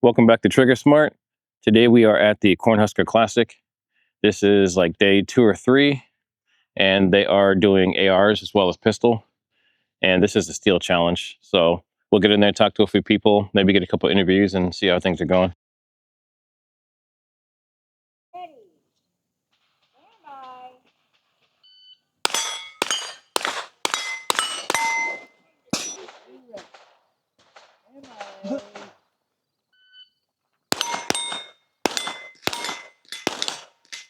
Welcome back to triggerSmart. Today we are at the Cornhusker Classic. This is like day 2 or 3, and they are doing ARs as well as pistol. And this is the steel challenge. So we'll get in there, talk to a few people, maybe get a couple interviews and see how things are going.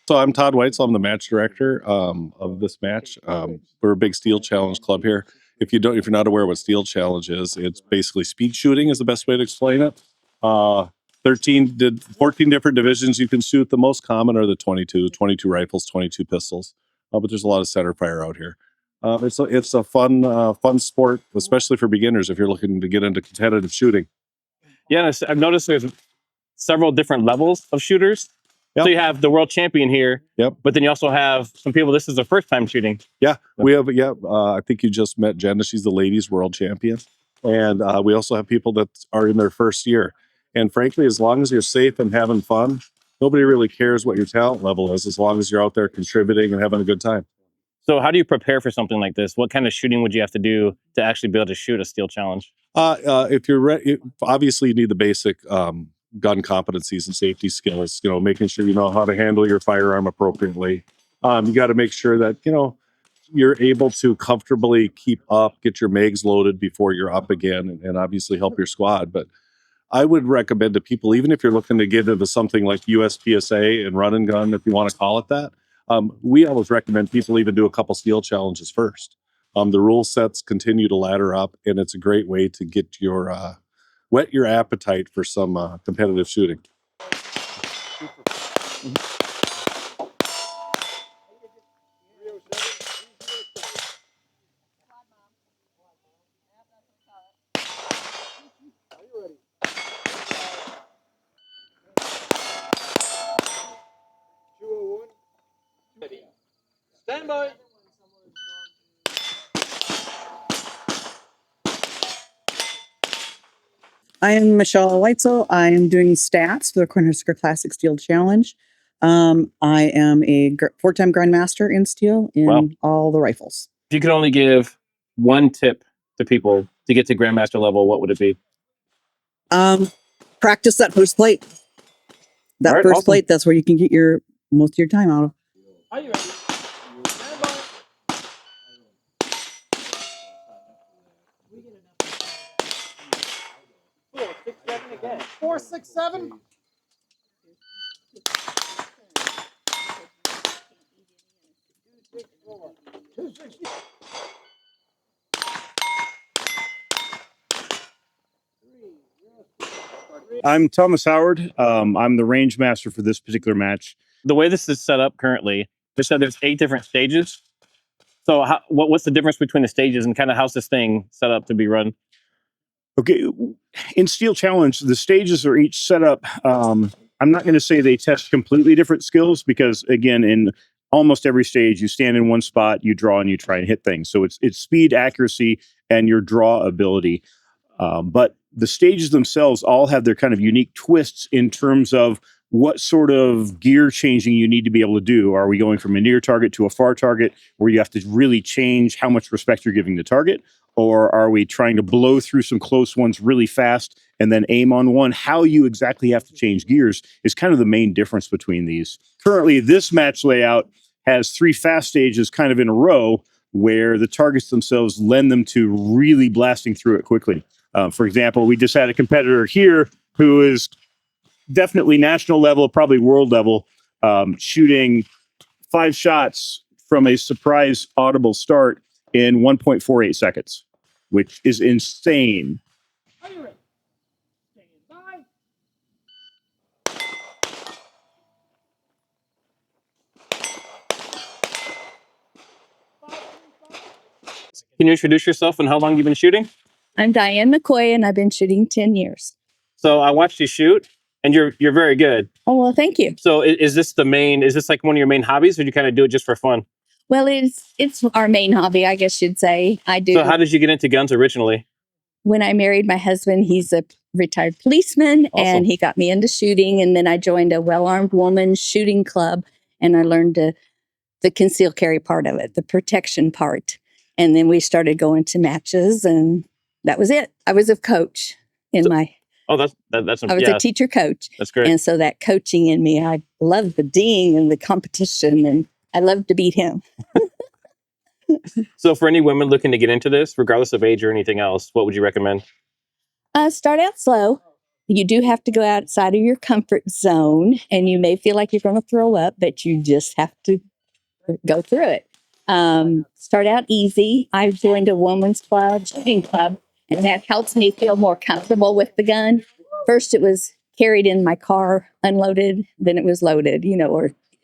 So I'm Todd Weitzel. I'm the match director of this match. We're a big steel challenge club here. If you're not aware what steel challenge is, it's basically speed shooting is the best way to explain it. 14 different divisions you can shoot. The most common are the 22 rifles, 22 pistols. But there's a lot of center fire out here. It's a fun sport, especially for beginners if you're looking to get into competitive shooting. Yeah, I've noticed there's several different levels of shooters. Yep. So you have the world champion here, but then you also have some people, this is their first time shooting. Yeah, we have, I think you just met Jenna. She's the ladies world champion. And we also have people that are in their first year. And frankly, as long as you're safe and having fun, nobody really cares what your talent level is, as long as you're out there contributing and having a good time. So how do you prepare for something like this? What kind of shooting would you have to do to actually be able to shoot a steel challenge? If you're ready, obviously you need the basic gun competencies and safety skills, making sure you know how to handle your firearm appropriately. You got to make sure that, you're able to comfortably keep up, get your mags loaded before you're up again, and obviously help your squad. But I would recommend to people, even if you're looking to get into something like USPSA and run and gun, if you want to call it that, we always recommend people even do a couple steel challenges first. The rule sets continue to ladder up, and it's a great way to get your whet your appetite for some competitive shooting. Stand by. I am Michelle Weitzel. I am doing stats for the Cornhusker Classic Steel Challenge. I am a 4-time Grandmaster in steel in all the rifles. If you could only give one tip to people to get to Grandmaster level, what would it be? Practice that first plate. That first plate, that's where you can get most of your time out of. Are you ready? Stand by. 4, 6, 7 again. 4, 6, 7. I'm Thomas Howard. I'm the range master for this particular match. The way this is set up currently, they said there's 8 different stages. So what's the difference between the stages and kind of how's this thing set up to be run? Okay, in Steel Challenge, the stages are each set up. I'm not going to say they test completely different skills because, again, in almost every stage, you stand in one spot, you draw, and you try and hit things. So it's speed, accuracy, and your draw ability. But the stages themselves all have their kind of unique twists in terms of what sort of gear changing you need to be able to do. Are we going from a near target to a far target where you have to really change how much respect you're giving the target? Or are we trying to blow through some close ones really fast and then aim on one? How you exactly have to change gears is kind of the main difference between these. Currently, this match layout has 3 fast stages kind of in a row where the targets themselves lend them to really blasting through it quickly. For example, we just had a competitor here who is definitely national level, probably world level, shooting 5 shots from a surprise audible start in 1.48 seconds, which is insane. Are you ready? Stand by. Can you introduce yourself and how long you've been shooting? I'm Diane McCoy, and I've been shooting 10 years. So I watched you shoot, and you're very good. Oh, well, thank you. So is this like one of your main hobbies, or do you kind of do it just for fun? Well, it's our main hobby, I guess you'd say. I do. So how did you get into guns originally? When I married my husband, he's a retired policeman, Awesome. and he got me into shooting. And then I joined a well-armed woman shooting club, and I learned the concealed carry part of it, the protection part. And then we started going to matches, and that was it. I was a coach in my. Oh, that's I was a teacher coach. That's great. And so that coaching in me, I loved the ding and the competition, and I loved to beat him. So for any women looking to get into this, regardless of age or anything else, what would you recommend? Start out slow. You do have to go outside of your comfort zone, and you may feel like you're going to throw up, but you just have to go through it. Start out easy. I joined a women's club, shooting club, and that helps me feel more comfortable with the gun. First, it was carried in my car, unloaded, then it was loaded,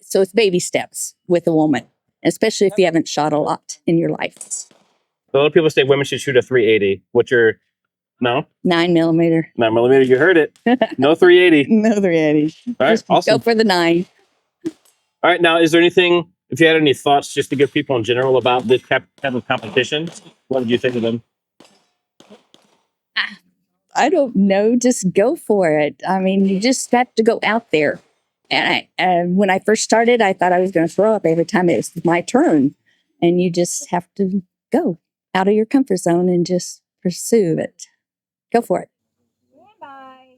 so it's baby steps with a woman, especially if you haven't shot a lot in your life. So a lot of people say women should shoot a 380. What's your, no? 9mm. 9mm, you heard it. No 380. No 380. All right, awesome. Go for the 9. All right, now, is there anything, if you had any thoughts just to give people in general about this type of competition, what did you think of them? I don't know. Just go for it. I mean, you just have to go out there. And when I first started, I thought I was going to throw up every time it was my turn. And you just have to go out of your comfort zone and just pursue it. Go for it. Bye.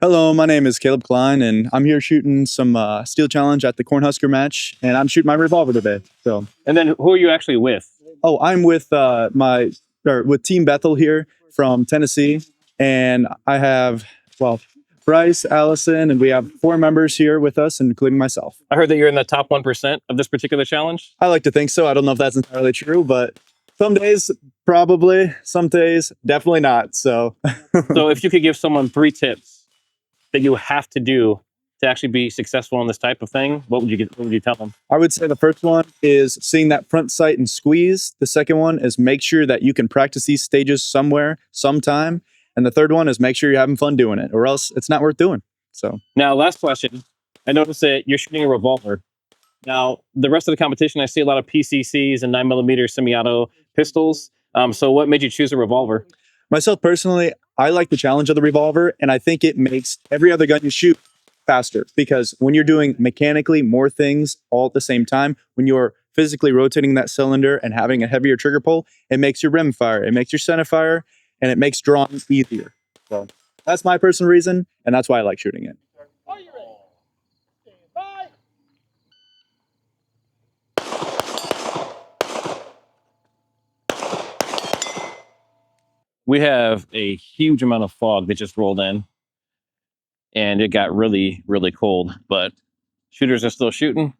Hello, my name is Caleb Klein, and I'm here shooting some steel challenge at the Cornhusker match, and I'm shooting my revolver today. So, and then who are you actually with? Oh, I'm with with Team Bethel here from Tennessee, and I have Bryce, Allison, and we have 4 members here with us, including myself. I heard that you're in the top 1% of this particular challenge. I like to think so. I don't know if that's entirely true, but some days probably, some days definitely not. So, so if you could give someone 3 tips that you have to do to actually be successful in this type of thing, what would you tell them? I would say the first one is seeing that front sight and squeeze. The second one is make sure that you can practice these stages somewhere, sometime. And the third one is make sure you're having fun doing it, or else it's not worth doing. So now, last question. I noticed that you're shooting a revolver. Now, the rest of the competition, I see a lot of PCCs and 9mm semi-auto pistols. So what made you choose a revolver? Myself personally, I like the challenge of the revolver, and I think it makes every other gun you shoot faster, because when you're doing mechanically more things all at the same time, when you're physically rotating that cylinder and having a heavier trigger pull, it makes your rim fire, it makes your center fire, and it makes drawing easier. So that's my personal reason, and that's why I like shooting it. Are you ready? Bye. We have a huge amount of fog that just rolled in, and it got really, really cold, but shooters are still shooting.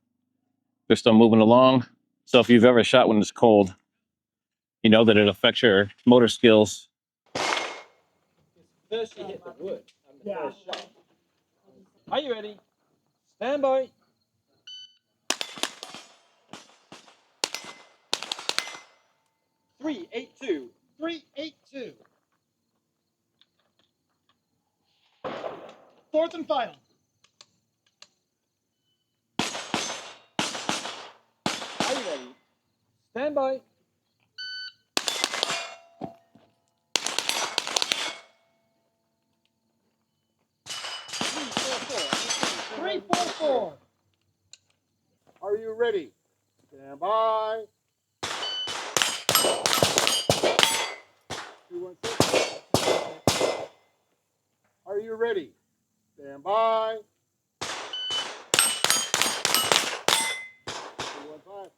They're still moving along. So if you've ever shot when it's cold, you know that it affects your motor skills. First you hit the wood. The first shot. Are you ready? Stand by. 382. 382. Fourth and final. Are you ready? Stand by. 344. Are you ready? Stand by. 216. Are you ready? Stand by. 215.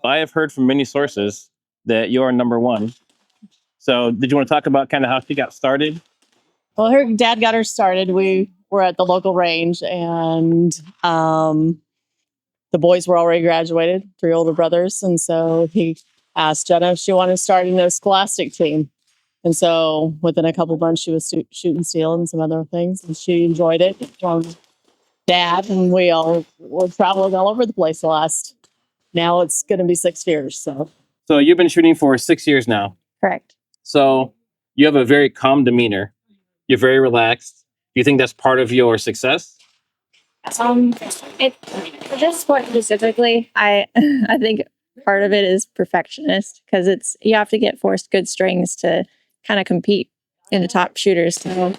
I have heard from many sources that you're number 1. So did you want to talk about kind of how she got started? Well, her dad got her started. We were at the local range, and the boys were already graduated, 3 older brothers. And so he asked Jenna if she wanted to start in a scholastic team. And so within a couple months, she was shooting steel and some other things. And she enjoyed it from Dad. And we all were traveling all over the place now it's going to be 6 years. So you've been shooting for 6 years now. Correct. So you have a very calm demeanor. You're very relaxed. Do you think that's part of your success? For this sport specifically, I think part of it is perfectionist because you have to get forced good strings to kind of compete in the top shooters. So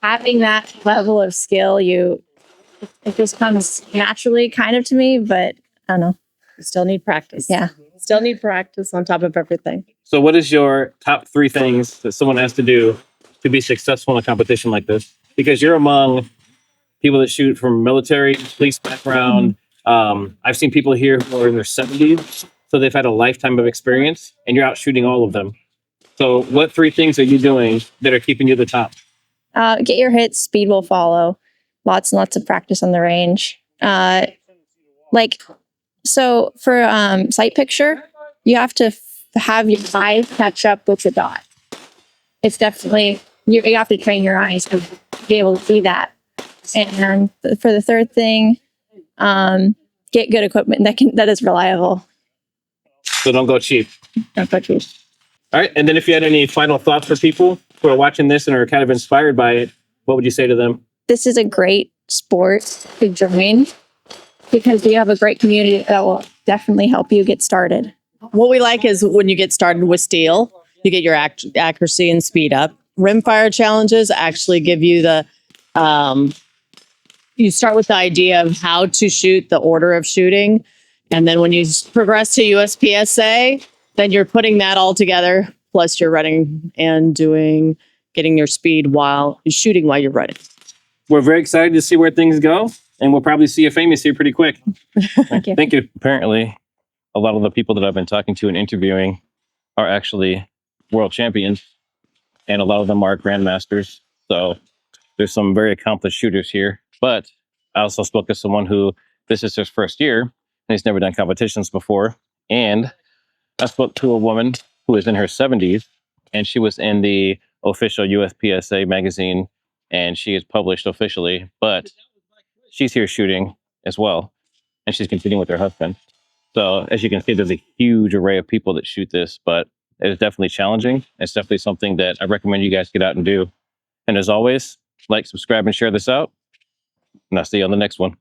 having that level of skill, it just comes naturally kind of to me, but I don't know. You still need practice. Yeah. Still need practice on top of everything. So what is your top 3 things that someone has to do to be successful in a competition like this? Because you're among people that shoot from military, police background. I've seen people here who are in their 70s, so they've had a lifetime of experience, and you're out shooting all of them. So what 3 things are you doing that are keeping you at the top? Get your hits, speed will follow. Lots and lots of practice on the range. So for sight picture, you have to have your eyes catch up with the dot. It's definitely, you have to train your eyes to be able to see that. And for the third thing, get good equipment that is reliable. So don't go cheap. Don't go cheap. All right. And then if you had any final thoughts for people who are watching this and are kind of inspired by it, what would you say to them? This is a great sport to join because you have a great community that will definitely help you get started. What we like is when you get started with steel, you get your accuracy and speed up. Rimfire challenges actually give you you start with the idea of how to shoot, the order of shooting. And then when you progress to USPSA, then you're putting that all together. Plus you're running and getting your speed while you're shooting while you're running. We're very excited to see where things go. And we'll probably see you famous here pretty quick. Thank you. Thank you. Apparently, a lot of the people that I've been talking to and interviewing are actually world champions. And a lot of them are grandmasters. So there's some very accomplished shooters here. But I also spoke to someone who this is his first year and he's never done competitions before. And I spoke to a woman who is in her 70s and she was in the official USPSA magazine and she is published officially, but she's here shooting as well. And she's competing with her husband. So as you can see, there's a huge array of people that shoot this, but it is definitely challenging. It's definitely something that I recommend you guys get out and do. And as always, like, subscribe, and share this out. And I'll see you on the next one.